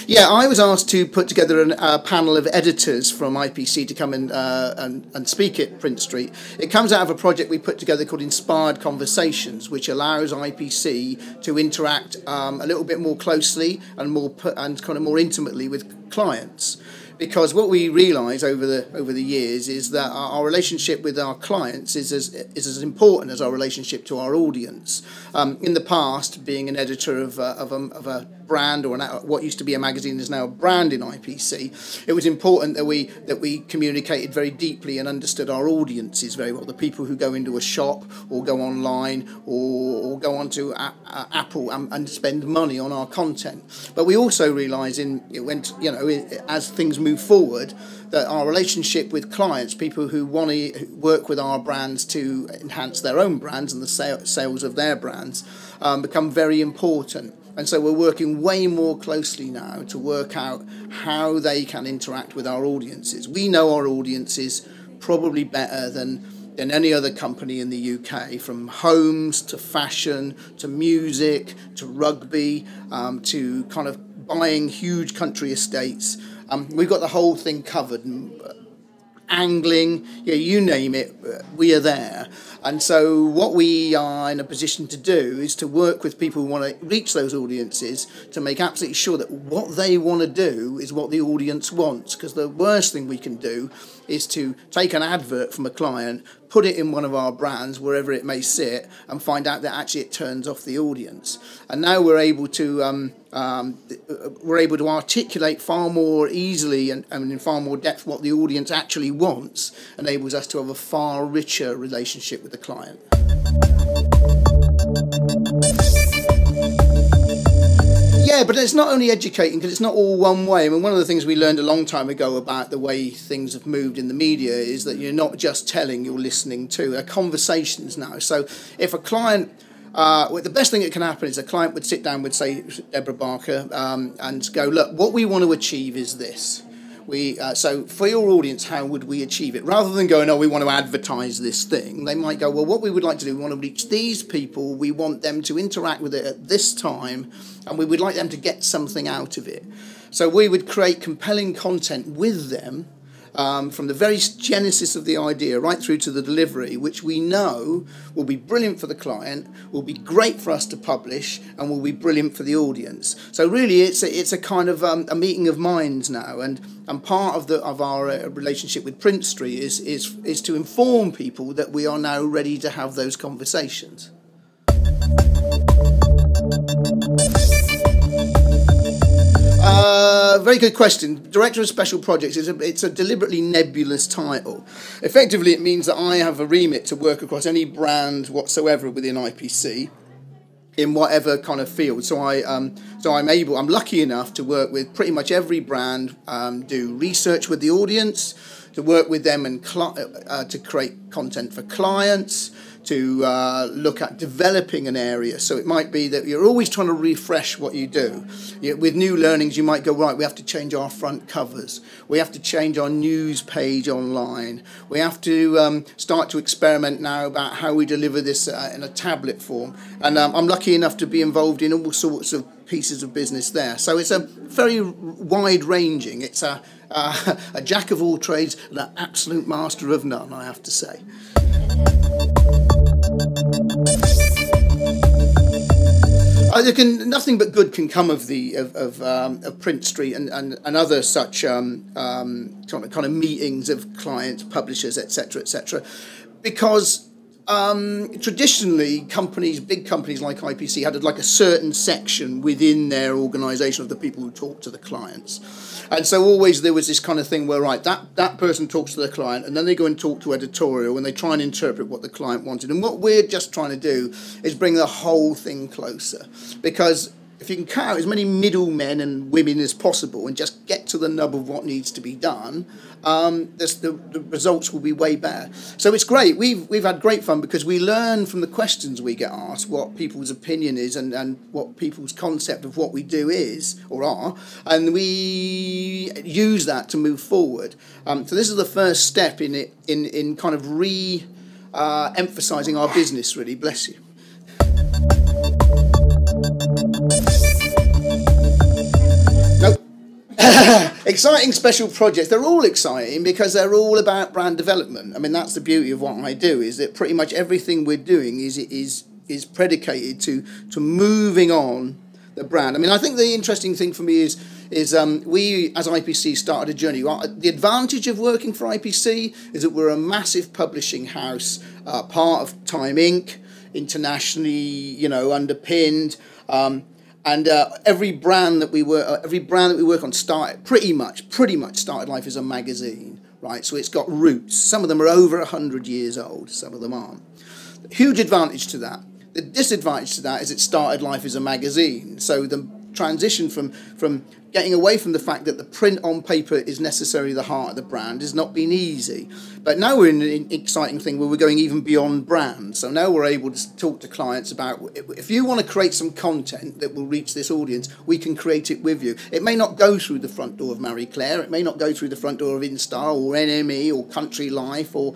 Yeah, I was asked to put together a panel of editors from IPC to come and speak at Print Street. It comes out of a project we put together called Inspired Conversations, which allows IPC to interact a little bit more closely and kind of more intimately with clients. Because what we realise over the years is that our relationship with our clients is as important as our relationship to our audience. In the past, being an editor of a brand or what used to be a magazine is now a brand in IPC, it was important that we communicated very deeply and understood our audiences very well. The people who go into a shop or go online or go onto Apple and spend money on our content. But we also realise as things move forward, that our relationship with clients, people who want to work with our brands to enhance their own brands and the sales of their brands, become very important. And so we're working way more closely now to work out how they can interact with our audiences. We know our audiences probably better than any other company in the UK, from homes to fashion to music to rugby to kind of buying huge country estates. We've got the whole thing covered. Angling, you name it, we are there. And so what we are in a position to do is to work with people who want to reach those audiences to make absolutely sure that what they want to do is what the audience wants. Because the worst thing we can do is to take an advert from a client, put it in one of our brands, wherever it may sit, and find out that actually it turns off the audience. And now we're able to articulate far more easily and in far more depth what the audience actually wants, enables us to have a far richer relationship with the client. Yeah, but it's not only educating, because it's not all one way. I mean, one of the things we learned a long time ago about the way things have moved in the media is that you're not just telling, you're listening to. They're conversations now. So if a client... the best thing that can happen is a client would sit down with, say, Deborah Barker, and go, look, what we want to achieve is this. So for your audience, how would we achieve it? Rather than going, oh, we want to advertise this thing, they might go, well, what we would like to do, we want to reach these people, we want them to interact with it at this time, and we would like them to get something out of it. So we would create compelling content with them, from the very genesis of the idea right through to the delivery, which we know will be brilliant for the client, will be great for us to publish, and will be brilliant for the audience. So really it's a kind of a meeting of minds now, and part of our relationship with Print Street is to inform people that we are now ready to have those conversations. Very good question. Director of Special Projects, it's a deliberately nebulous title. Effectively, it means that I have a remit to work across any brand whatsoever within IPC in whatever kind of field. So I'm lucky enough to work with pretty much every brand, do research with the audience, to work with them and to create content for clients, to look at developing an area. So it might be that you're always trying to refresh what you do. With new learnings, you might go, right, we have to change our front covers. We have to change our news page online. We have to start to experiment now about how we deliver this in a tablet form. And I'm lucky enough to be involved in all sorts of pieces of business there. So it's a very wide-ranging. It's a jack of all trades and an absolute master of none, I have to say. Nothing but good can come of Print Street and other such kind of meetings of clients, publishers, etc., because traditionally big companies like IPC had like a certain section within their organisation of the people who talk to the clients. And so always there was this kind of thing where, right, that person talks to the client and then they go and talk to editorial and they try and interpret what the client wanted. And what we're just trying to do is bring the whole thing closer, because if you can cut out as many middlemen and women as possible and just get to the nub of what needs to be done, the results will be way better. So it's great. We've had great fun because we learn from the questions we get asked what people's opinion is and what people's concept of what we do is or are, and we use that to move forward. So this is the first step in it, in kind of emphasising our business, really. Bless you. Exciting special projects. They're all exciting because they're all about brand development. I mean, that's the beauty of what I do, is that pretty much everything we're doing is predicated to moving on the brand. I mean, I think the interesting thing for me is we as IPC started a journey. The advantage of working for IPC is that we're a massive publishing house, part of Time Inc., internationally, underpinned. And every brand that we work on pretty much started life as a magazine, right? So it's got roots. Some of them are over 100 years old. Some of them aren't. Huge advantage to that. The disadvantage to that is it started life as a magazine. So the transition from getting away from the fact that the print on paper is necessarily the heart of the brand has not been easy. But now we're in an exciting thing where we're going even beyond brand. So now we're able to talk to clients about, if you want to create some content that will reach this audience, we can create it with you. It may not go through the front door of Marie Claire. It may not go through the front door of Instar or NME or Country Life or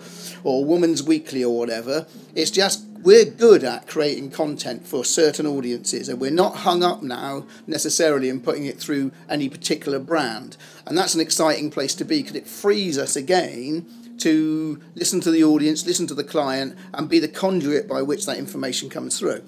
Woman's Weekly or whatever. It's just, we're good at creating content for certain audiences, and we're not hung up now necessarily in putting it through any particular brand. And that's an exciting place to be, because it frees us again to listen to the audience, listen to the client, and be the conduit by which that information comes through.